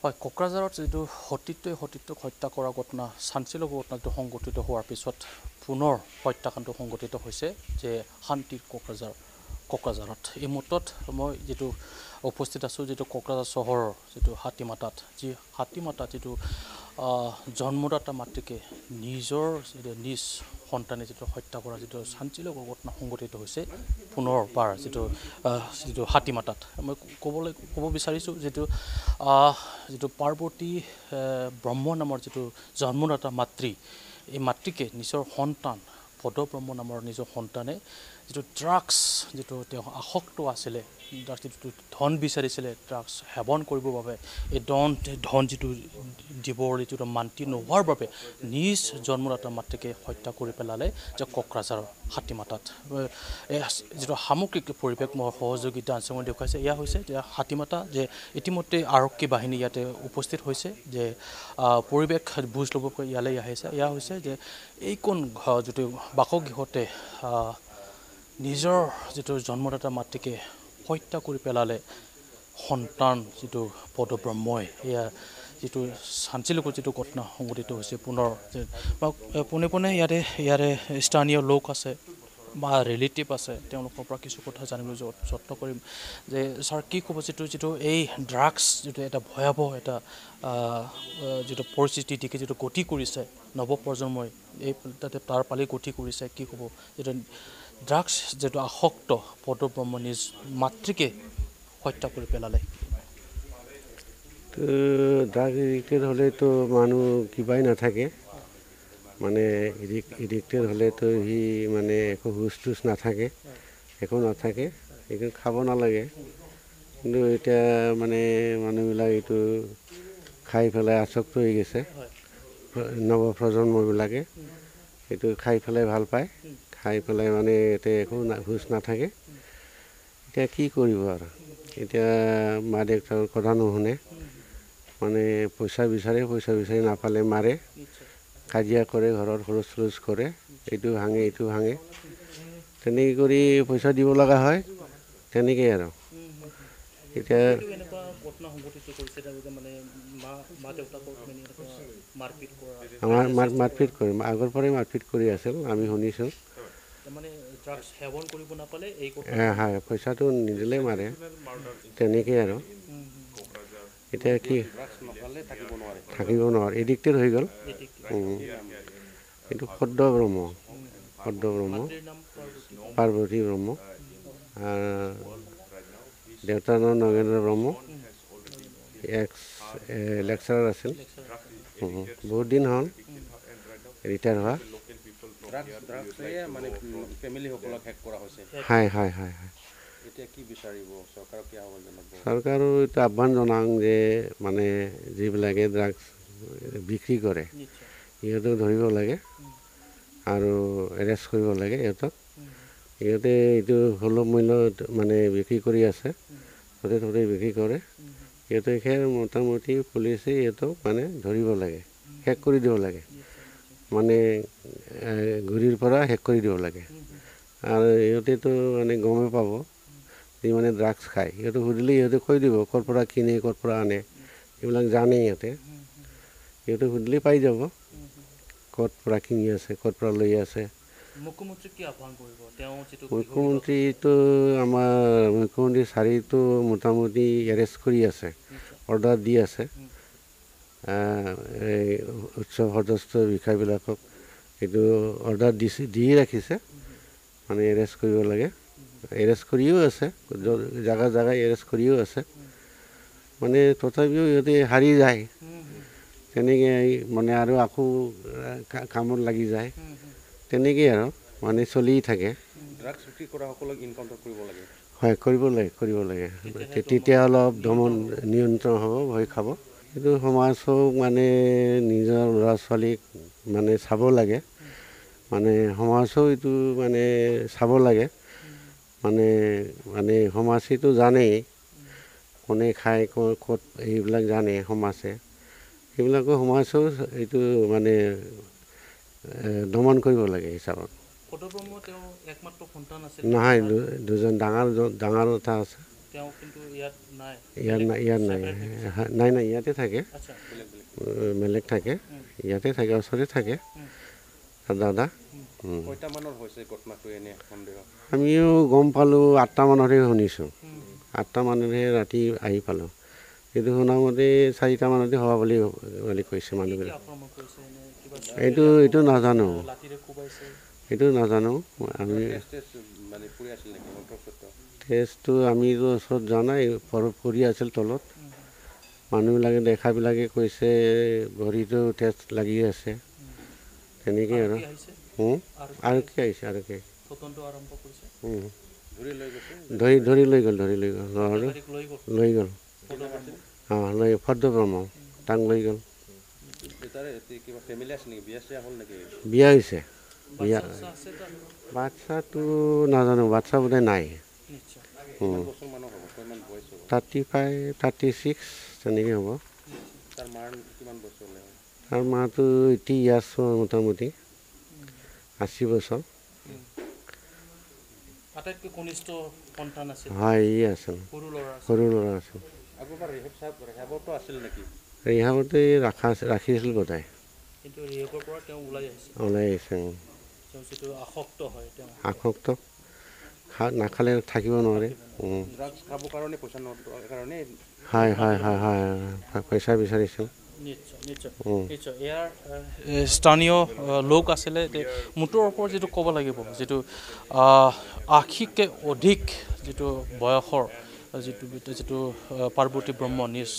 হয়, কোকৰাঝাৰত যিটো সতীত্বক হত্যা কৰা ঘটনা, চাঞ্চল্যকৰ ঘটনাটো সংঘটিত হোৱাৰ পিছত পুনৰ হত্যাকাণ্ড সংঘটিত হৈছে যে শান্তিৰ কোকৰাঝাৰত। এই মুহূৰ্তত মই যিটো উপস্থিত আছোঁ, যিটো কোকৰাঝাৰ চহৰৰ যিটো হাতীমাতাত, যিটো জন্মদাতা মাতৃকে নিজ সন্তানে যিটো হত্যা কৰা যিটো চাঞ্চল্যকৰ ঘটনা সংঘটিত হৈছে পুনৰবাৰ যিটো হাতীমাতাত। মই ক'ব বিচাৰিছোঁ যিটো পাৰ্বতী ব্ৰহ্ম নামৰ যিটো জন্মদাতা মাতৃ, এই মাতৃকে নিজৰ সন্তান পদব্ৰহ্ম নামৰ নিজৰ সন্তানে যিটো ড্ৰাগছ যিটো তেওঁ আসক্ত আছিলে, যিটো ধন বিচাৰিছিলে ড্ৰাগছ সেৱন কৰিবৰ বাবে, এই ধন যিটো দিবৰ যিটো মান্তি নোহোৱাৰ বাবে নিজ জন্মদাতা মাতৃকে হত্যা কৰি পেলালে যে কোকৰাঝাৰৰ হাতীমাতাত। যিটো সামগ্ৰিক পৰিৱেশ মোৰ সহযোগী ডান্সে দেখুৱাইছে, এয়া হৈছে যে হাতীমাতা যে ইতিমধ্যে আৰক্ষী বাহিনী ইয়াতে উপস্থিত হৈছে, যে পৰিৱেশ বুজ ল'বকৈ ইয়ালৈ আহিছে। এয়া হৈছে যে এইকণ যিটো বাসগৃহতে নিজৰ যিটো জন্মদাতা মাতৃকে হত্যা কৰি পেলালে সন্তান যিটো পদব্ৰহ্মই, এয়া যিটো চাঞ্চল্যকৰ যিটো ঘটনা সংঘটিত হৈছে পুনৰ। পোনে ইয়াৰে স্থানীয় লোক আছে বা ৰিলেটিভ আছে, তেওঁলোকৰ পৰা কিছু কথা জানিবলৈ যত্ন কৰিম। যে ছাৰ, কি ক'ব যিটো এই ড্ৰাগছ যিটো এটা ভয়াৱহ এটা যিটো পৰিস্থিতিৰ দিশে যিটো গতি কৰিছে নৱপ্ৰজন্মই, এই তাতে তাৰ পালি গতি কৰিছে, কি ক'ব যিটো ড্ৰাগছ যিটো আসক্ত পদব্ৰহ্ম নিজ মাতৃকে হত্যা কৰি পেলালে? তো ড্ৰাগ এডিক্টেড হ'লেতো মানুহ কিবাই নাথাকে, মানে এডিক্টেড হ'লেতো সি মানে একো হুচ তুচ নাথাকে, একো নাথাকে, এইটো খাব নালাগে। কিন্তু এতিয়া মানে মানুহবিলাক এইটো খাই পেলাই আসক্ত হৈ গৈছে, নৱপ্ৰজন্মবিলাকে এইটো খাই পেলাই ভাল পায়, খাই পেলাই মানে এতিয়া একো হুচ নাথাকে। এতিয়া কি কৰিব আৰু, এতিয়া মা দেউতাৰ কথা নুশুনে, মানে পইচা বিচাৰি নাপালে মাৰে, কাজিয়া কৰে, ঘৰত হুলস্থুল কৰে, এইটো ভাঙে, তেনেকৈ কৰি পইচা দিব লগা হয়, তেনেকেই আৰু। এতিয়া আমাৰ মাৰপিট কৰে, আগৰ পৰাই মাৰপিট কৰি আছিল, আমি শুনিছোঁ। হয়, পইচাটো নিদিলে মাৰে, তেনেকেই আৰু। এতিয়া কি থাকিব নোৱাৰে, এডিক্টেড হৈ গ'ল। এইটো পদ্মব্ৰহ্ম, পাৰ্বতী ব্ৰহ্ম, দেউতাৰ নাম নগেন্দ্ৰ ব্ৰহ্ম, লেকচাৰাৰ আছিল, বহুত দিন হ'ল ৰিটায়াৰ হোৱা। হয়। চৰকাৰো এইটো আহ্বান জনাওঁ যে মানে যিবিলাকে ড্ৰাগছ বিক্ৰী কৰে সিহঁতক ধৰিব লাগে আৰু এৰেষ্ট কৰিব লাগে সিহঁতক। সিহঁতে এইটো সুলভ মূল্যত মানে বিক্ৰী কৰি আছে, য'তে বিক্ৰী কৰে। সিহঁতে মোটামুটি পুলিচে সিহঁতক মানে ধৰিব লাগে, শেষ কৰি দিব লাগে, মানে গুৰিৰ পৰা শেষ কৰি দিব লাগে। আৰু সিহঁতেতো মানে গমেই পাব, যি মানে ড্ৰাগছ খায়, সিহঁতক সুধিলে সিহঁতে কৈ দিব ক'ৰ পৰা কিনে, ক'ৰ পৰা আনে, এইবিলাক জানে সিহঁতে সুধিলে পাই যাব ক'ত পৰা কিনি আছে, ক'ত পৰা লৈ আছে। মুখ্যমন্ত্ৰীটো আমাৰ মুখ্যমন্ত্ৰী চাৰিটো মোটামুটি এৰেষ্ট কৰি আছে, অৰ্ডাৰ দি আছে, এই উচ্চ পদস্থ বিষয়াবিলাকক এইটো অৰ্ডাৰ দিয়ে ৰাখিছে, মানে এৰেষ্ট কৰিব লাগে, এৰেষ্ট কৰিও আছে, জাগাই এৰেষ্ট কৰিও আছে। মানে তথাপিও সিহঁতে হাৰি যায়, তেনেকৈ মানে আৰু আকৌ কামত লাগি যায়, তেনেকেই আৰু মানে চলি থাকে। হয়, কৰিব লাগে, তেতিয়া অলপ নিয়ন্ত্ৰণ হ'ব, ভয় খাব। কিন্তু সমাজক মানে নিজৰ ল'ৰা ছোৱালীক মানে চাব লাগে, মানে সমাজেও এইটো মানে চাব লাগে, মানে সমাজেতো জানেই কোনে খায় ক'ত, এইবিলাক জানে সমাজে, সেইবিলাকো সমাজেও এইটো মানে দমন কৰিব লাগে হিচাপত। নহয়, দুজন ডাঙৰ এটা আছে, তেওঁ কিন্তু ইয়াত নাই ইয়াত নাই নাই ইয়াতে থাকে বেলেগ থাকে ইয়াতে থাকে ওচৰতে থাকে দাদা আমিও গম পালোঁ 8টা মানতহে শুনিছোঁ 8টা মানতহে ৰাতি আহি পালোঁ কিন্তু শুনামতে 4টা মানতে হোৱা বুলি কৈছে মানুহবিলাক এইটো নাজানো আমি টেষ্টটো আমিতো ওচৰত যোৱা নাই পৰি আছিল তলত মানুহবিলাকে দেখাবিলাকে কৈছে ভৰিটো টেষ্ট লাগি আছে তেনেকৈ আৰু কি আহিছে আৰু কি ধৰি লৈ গ'ল লৈ গ'ল ফৰ্দ ব্ৰহ্ম তাক লৈ গ'ল বিয়া হৈছে বাচ্ছাটো নাজানো বাচ্ছা বোধহয় নাই 35-36 তেনেকৈ হ'ব তাৰ মাটো এতিয়া আছোঁ মোটামুটি 80 বছৰ হয় ই আছিল সৰু ল'ৰা আছিল ৰিহাবতে ৰাখিছিল বোধহয় ওলাই আহিছে আসক্ত নাখালে থাকিব নোৱাৰে হয় পইচা বিচাৰিছোঁ স্থানীয় লোক আছিলে মুঠৰ ওপৰত যিটো ক'ব লাগিব যিটো 80কে অধিক যিটো বয়সৰ যিটো পাৰ্বতী ব্ৰহ্ম নিজ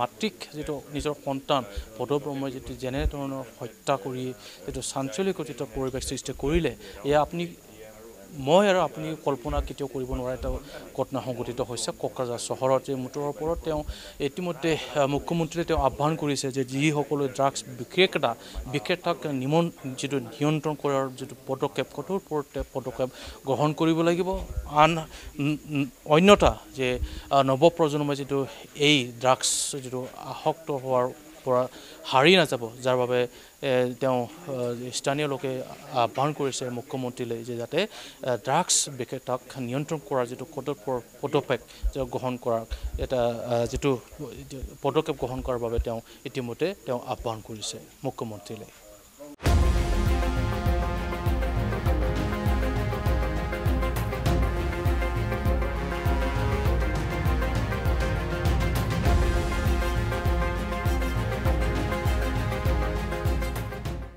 মাতৃক যিটো নিজৰ সন্তান পদ ব্ৰহ্মই যিটো যেনেধৰণৰ হত্যা কৰি যিটো চাঞ্চল্যকৃত পৰিৱেশ সৃষ্টি কৰিলে এয়া মই আৰু আপুনি কল্পনা কেতিয়াও কৰিব নোৱাৰে এটা ঘটনা সংঘটিত হৈছে কোকৰাঝাৰ চহৰত যে মুঠৰ ওপৰত তেওঁ ইতিমধ্যে মুখ্যমন্ত্ৰীয়ে তেওঁ আহ্বান কৰিছে যে যিসকলে ড্ৰাগছ বিক্ৰেতাক যিটো নিয়ন্ত্ৰণ কৰাৰ যিটো পদক্ষেপ কঠোৰ পদক্ষেপ গ্ৰহণ কৰিব লাগিব অন্যথা যে নৱপ্ৰজন্মই যিটো এই ড্ৰাগছ যিটো আসক্ত হোৱাৰ পৰা হাৰি নাযাব যাৰ বাবে তেওঁ স্থানীয় লোকে আহ্বান কৰিছে মুখ্যমন্ত্ৰীলৈ যে যাতে ড্ৰাগছ বিক্ৰেতাক নিয়ন্ত্ৰণ কৰাৰ যিটো পদক্ষেপ গ্ৰহণ কৰাৰ এটা যিটো পদক্ষেপ গ্ৰহণ কৰাৰ বাবে তেওঁ ইতিমধ্যে তেওঁ আহ্বান কৰিছে মুখ্যমন্ত্ৰীলৈ